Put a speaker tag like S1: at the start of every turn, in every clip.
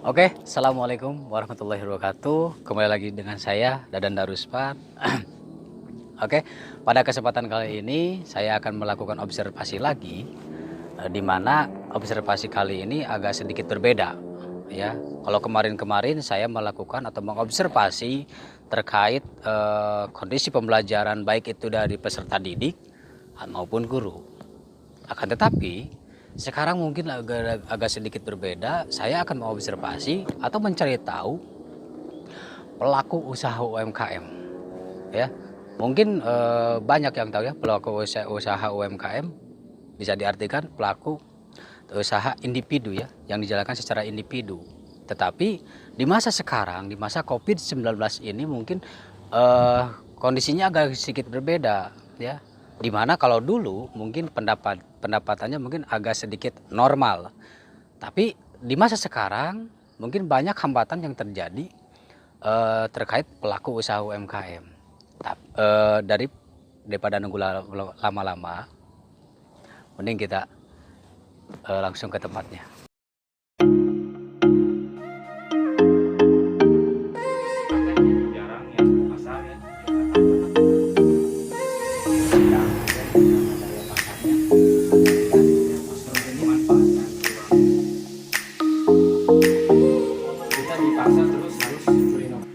S1: Oke, assalamualaikum warahmatullahi wabarakatuh. Kembali lagi dengan saya Dadan Darusman. Oke, pada kesempatan kali ini saya akan melakukan observasi lagi, di mana observasi kali ini agak sedikit berbeda, ya. Kalau kemarin-kemarin saya melakukan atau mengobservasi terkait kondisi pembelajaran baik itu dari peserta didik maupun guru. Akan tetapi sekarang mungkin agak sedikit berbeda. Saya akan mengobservasi atau mencari tahu pelaku usaha UMKM, ya. Mungkin banyak yang tahu ya pelaku usaha UMKM bisa diartikan pelaku usaha individu ya, yang dijalankan secara individu. Tetapi di masa sekarang, di masa COVID-19 ini mungkin eh, kondisinya agak sedikit berbeda ya. Dimana kalau dulu mungkin pendapatannya mungkin agak sedikit normal. Tapi di masa sekarang mungkin banyak hambatan yang terjadi terkait pelaku usaha UMKM. Daripada nunggu lama-lama, mending kita langsung ke tempatnya.
S2: Jarang ya ke pasar ya. Memanfaatkan peluang. Kita di pasar terus harus berinovasi.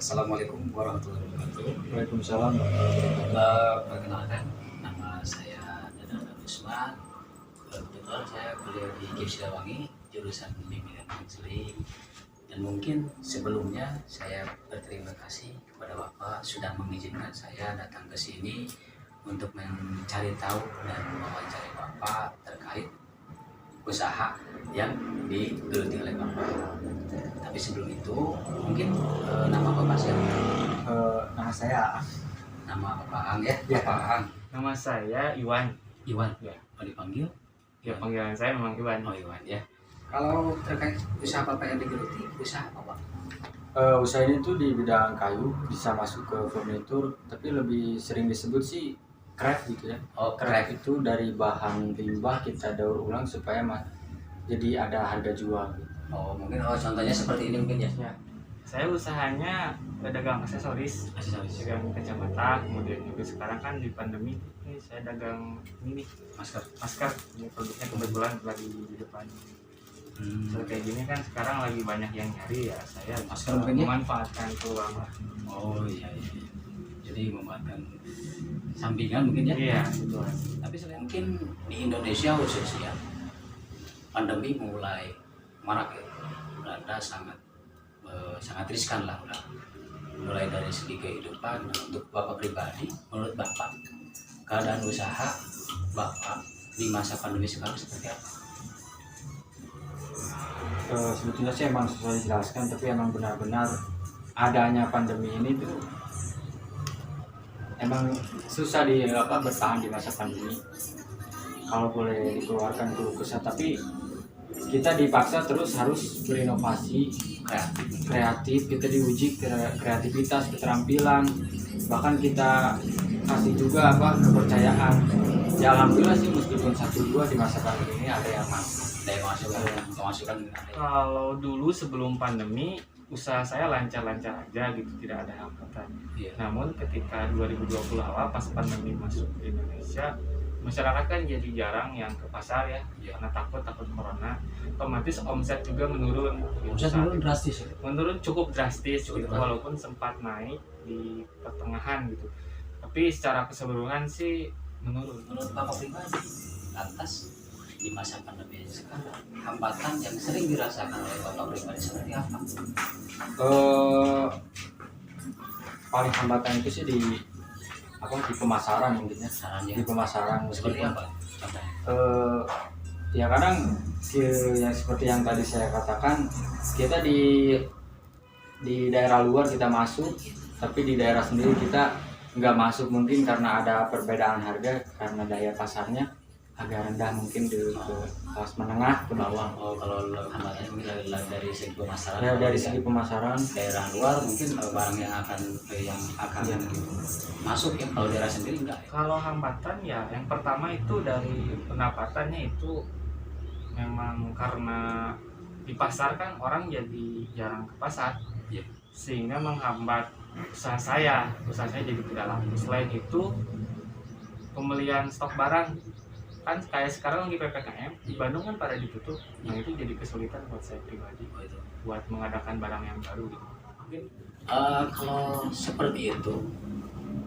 S1: Assalamualaikum warahmatullahi wabarakatuh.
S2: Waalaikumsalam.
S1: Perkenalkan, nama saya Dadan Darusman. Kebetulan saya kuliah di GIP Siliwangi, jurusan Bimbingan Konseling. Dan mungkin sebelumnya saya berterima kasih kepada Bapak sudah mengizinkan saya datang ke sini untuk mencari tahu dan mewawancari Bapak terkait usaha yang digeluti oleh Bapak. Tapi sebelum itu mungkin nama Bapak siapa?
S2: Nama saya
S1: Nama Bapak Ang ya?
S2: Ya.
S1: Bapak Ang.
S2: Nama saya Iwan.
S1: Iwan.
S2: Ya.
S1: Mau dipanggil?
S2: Ya, panggilan saya memang Iwan.
S1: Oh Iwan ya. Kalau terkait usaha Bapak yang digeluti, usaha apa Pak?
S3: Usaha ini tuh di bidang kayu, bisa masuk ke furnitur, tapi lebih sering disebut sih craft gitu ya.
S1: Oh
S3: Craft itu dari bahan limbah kita daur ulang supaya jadi ada harga jual gitu.
S1: Oh mungkin contohnya seperti ini mungkin ya.
S2: Ya. Saya usahanya dagang aksesoris, dagang kacamata, kemudian juga sekarang kan di pandemi ini saya dagang ini nih, masker. Ini produknya kebetulan lagi di depan. So, kayak gini kan sekarang lagi banyak yang nyari ya, saya
S1: Masker mungkin ya?
S2: memanfaatkan peluang lah.
S1: Oh iya. Jadi membuatkan sampingan mungkin ya.
S2: Iya, betul.
S1: Tapi selain mungkin di Indonesia khususnya pandemi mulai marak ya. Belanda sangat riskan lah udah. Mulai dari segi kehidupan. Nah, untuk Bapak pribadi, menurut Bapak keadaan usaha Bapak di masa pandemi sekarang seperti apa?
S3: Sebetulnya sih emang susah dijelaskan, tapi emang benar-benar adanya pandemi ini tuh emang susah bertahan di masa pandemi. Kalau boleh dikeluarkan keluh kesah, tapi kita dipaksa terus harus berinovasi, kreatif, kita diuji kreativitas, keterampilan, bahkan kita kasih juga kepercayaan. Ya alhamdulillah sih, meskipun 1-2 di masa pandemi ini ada yang masuk.
S1: Ada yang masukan
S2: Kalau dulu sebelum pandemi usaha saya lancar-lancar aja gitu, tidak ada hambatan.
S1: Iya.
S2: Namun ketika 2020 awal pas pandemi masuk ke Indonesia, masyarakat kan jadi jarang yang ke pasar ya, karena takut corona. Otomatis omset juga menurun.
S1: Omset menurun drastis ya?
S2: Menurun cukup drastis gitu,
S1: drastis.
S2: walaupun sempat naik di pertengahan gitu. Tapi secara keseluruhan sih menurun.
S1: Menurut Bapak pribadi, lantas di masa pandemi sekarang hambatan yang sering dirasakan oleh Bapak pribadi seperti apa?
S3: Paling hambatan itu sih di pemasaran mungkin ya.
S1: Sarannya
S3: Di pemasaran
S1: seperti
S3: meskipun
S1: apa? Contohnya?
S3: ya kadang yang seperti yang tadi saya katakan, kita di daerah luar kita masuk, tapi di daerah sendiri kita nggak masuk, mungkin karena ada perbedaan harga, karena daya pasarnya agak rendah, mungkin ke kelas menengah ke bawah.
S1: Oh, kalau hambatannya mungkin dari segi pemasaran.
S3: Ya dari segi pemasaran
S1: Daerah luar mungkin barang yang akan
S3: Ya.
S1: masuk ya. Kalau daerah sendiri enggak.
S2: Kalau hambatan ya yang pertama itu dari pendapatannya itu memang karena di pasar kan orang jadi jarang ke pasar,
S1: Iya.
S2: sehingga menghambat usaha saya jadi tidak laku. Selain itu pembelian stok barang kan kayak sekarang lagi PPKM di Bandung kan pada ditutup, yang itu jadi kesulitan buat saya pribadi buat mengadakan barang yang baru gitu.
S1: Mungkin kalau seperti itu,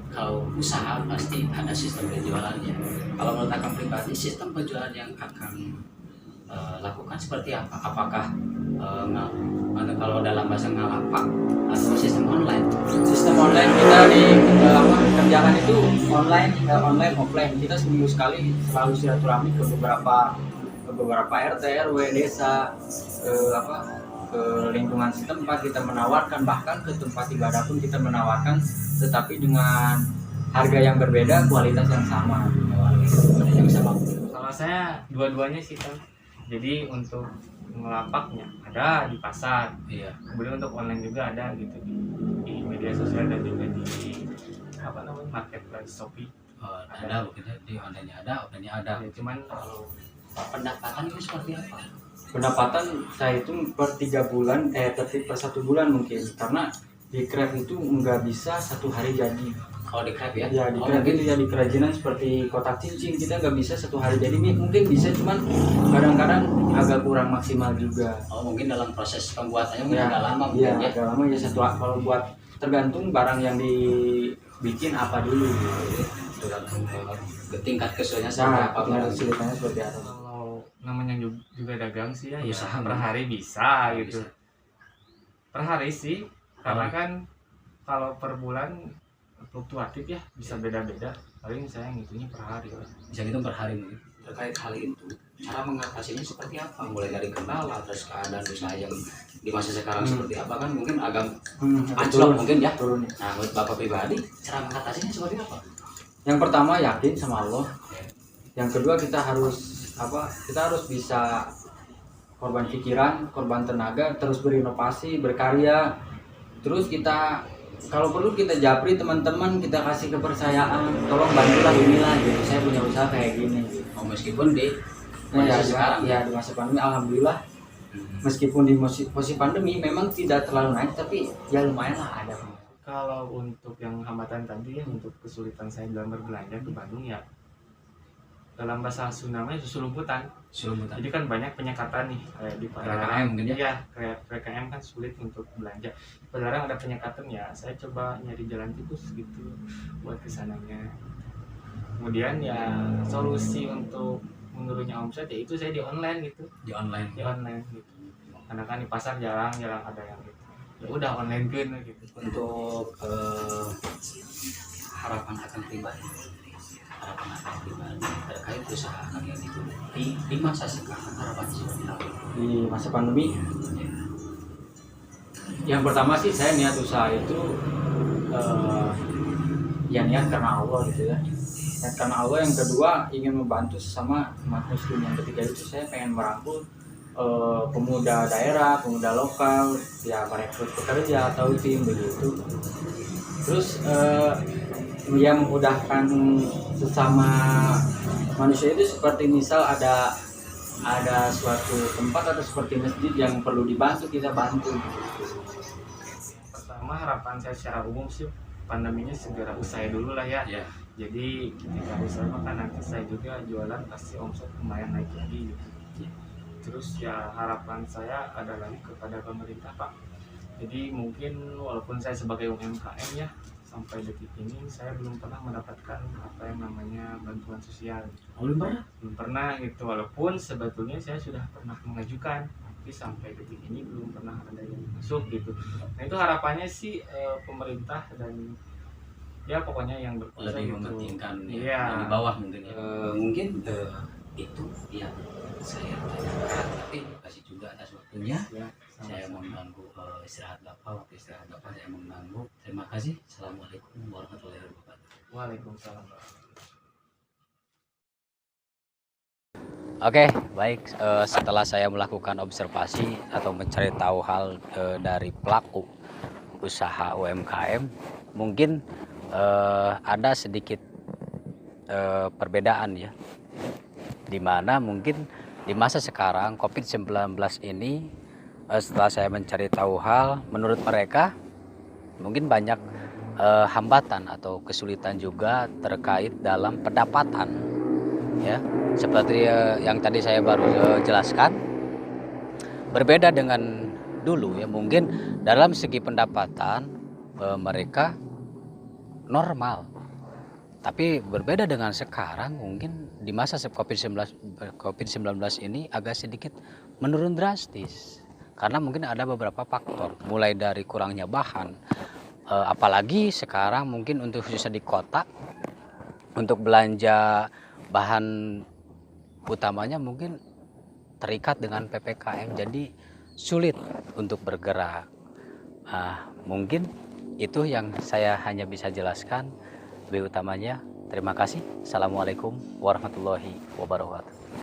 S1: kalau usaha pasti ada sistem penjualannya. Kalau menurut Akang pribadi, sistem penjualan yang Akang lakukan seperti apa? Apakah kalau dalam bahasa ngalapak atau sistem online?
S3: sistem online kita kerjakan itu online offline. Kita seminggu sekali selalu silaturahmi ke beberapa RT RW desa, ke lingkungan setempat. Kita menawarkan, bahkan ke tempat ibadah pun kita menawarkan, tetapi dengan harga yang berbeda, kualitas yang sama.
S2: Kalau saya dua-duanya sih kan, jadi untuk ngelapaknya ada di pasar,
S1: Iya.
S2: kemudian untuk online juga ada gitu di media sosial dan juga di marketplace Shopee.
S1: Ada mungkin di online-nya ada, offline-nya ada.
S2: Ya, cuman kalau
S1: Pendapatan ini seperti apa?
S3: Pendapatan saya itu per 3 bulan, per 1 bulan mungkin, karena di craft itu nggak bisa satu hari jadi.
S1: Kalau di Grab ya?
S3: Ya di craft itu ya di kerajinan seperti kotak cincin, kita nggak bisa satu hari jadi. Mungkin bisa, cuman kadang-kadang agak kurang maksimal juga.
S1: Oh, mungkin dalam proses pembuatannya mungkin
S3: Ya,
S1: agak lama
S3: ya,
S1: mungkin ya.
S3: agak lama ya satu. Kalau buat tergantung barang yang dibikin apa dulu.
S1: Tergantung ke tingkat kesulitannya seperti
S3: Nah,
S1: apa.
S3: kesulitannya seperti apa?
S2: kalau namanya juga dagang sih ya,
S1: Usaha,
S2: per hari bisa gitu.
S1: Bisa.
S2: Per hari sih, karena kan kalau per bulan fluktuatif ya, bisa beda-beda. Paling saya ngitungnya per hari lah.
S1: Bisa gitu per hari mungkin. Terkait hal itu, cara mengatasinya seperti apa? Mulai dari kendala, terus keadaan usaha yang di masa sekarang seperti apa, kan mungkin agak anjlok mungkin ya.
S3: Turun.
S1: Nah, menurut Bapak pribadi, cara mengatasinya seperti apa?
S3: Yang pertama yakin sama Allah. Yang kedua kita harus bisa korban pikiran, korban tenaga, terus berinovasi, berkarya. Terus kita kalau perlu kita japri teman-teman, kita kasih kepercayaan, tolong bantulah inilah gitu. Saya punya usaha kayak gini. Gitu.
S1: Oh, meskipun di sekarang
S3: ya di masa pandemi alhamdulillah, meskipun di posisi pandemi memang tidak terlalu naik, tapi ya lumayan lah ada.
S2: Kalau untuk yang hambatan tadi ya, untuk kesulitan saya dalam berbelanja ke Bandung ya, dalam bahasa Sundanya susulumputan. Jadi kan banyak penyekatan nih, kayak di
S1: PPKM mungkin ya?
S2: Iya, kayak PPKM kan sulit untuk belanja. Padahal ada penyekatan ya, saya coba nyari jalan tikus gitu buat kesananya. Kemudian ya solusi untuk menurunnya omset ya itu saya di online gitu.
S1: Di online.
S2: Gitu. Karena kan di pasar jarang ada yang gitu. Ya udah online kan gitu.
S1: Untuk harapan akan pribadi terkait usaha kalian itu di masa sekarang, harapan seperti apa?
S3: Di masa pandemi, yang pertama sih saya niat usaha itu ya niat karena Allah gitu ya. Niat karena Allah. Yang kedua ingin membantu sesama umat muslim. Yang ketiga itu saya pengen merangkul pemuda daerah, pemuda lokal, ya merekrut pekerja atau tim begitu. Terus ya memudahkan sesama manusia itu, seperti misal ada suatu tempat atau seperti masjid yang perlu dibantu, kita bantu.
S2: Pertama harapan saya secara umum sih pandeminya segera usai dulu lah ya.
S1: Ya.
S2: Jadi ketika usai maka nanti saya juga jualan pasti omset lumayan naik lagi gitu. Terus ya harapan saya adalah kepada pemerintah Pak. Jadi mungkin walaupun saya sebagai UMKM ya, sampai detik ini saya belum pernah mendapatkan apa yang namanya bantuan sosial.
S1: Belum pernah?
S2: Belum pernah gitu, walaupun sebetulnya saya sudah pernah mengajukan, tapi sampai detik ini belum pernah ada yang masuk gitu. Nah itu harapannya sih pemerintah dan ya pokoknya yang berkuasa
S1: Lebih
S2: gitu.
S1: mementingkan
S2: Iya.
S1: yang di bawah mungkin ya. Mungkin itu yang saya tanyakan, tapi kasih juga atas waktunya.
S2: Ya,
S1: Saya mengganggu istirahat Bapak, waktu istirahat Bapak saya mengganggu. Terima kasih. Assalamualaikum warahmatullahi wabarakatuh.
S2: Waalaikumsalam.
S1: Oke, baik. Setelah saya melakukan observasi atau mencari tahu hal dari pelaku usaha UMKM, mungkin ada sedikit perbedaan ya, di mana mungkin di masa sekarang COVID-19 ini, setelah saya mencari tahu hal, menurut mereka mungkin banyak hambatan atau kesulitan juga terkait dalam pendapatan ya, seperti yang tadi saya baru jelaskan. Berbeda dengan dulu ya, mungkin dalam segi pendapatan mereka normal, tapi berbeda dengan sekarang, mungkin di masa COVID-19 ini agak sedikit menurun drastis karena mungkin ada beberapa faktor, mulai dari kurangnya bahan, apalagi sekarang mungkin untuk khususnya di kota, untuk belanja bahan utamanya mungkin terikat dengan PPKM, jadi sulit untuk bergerak. Mungkin itu yang saya hanya bisa jelaskan lebih utamanya. Terima kasih. Assalamualaikum warahmatullahi wabarakatuh.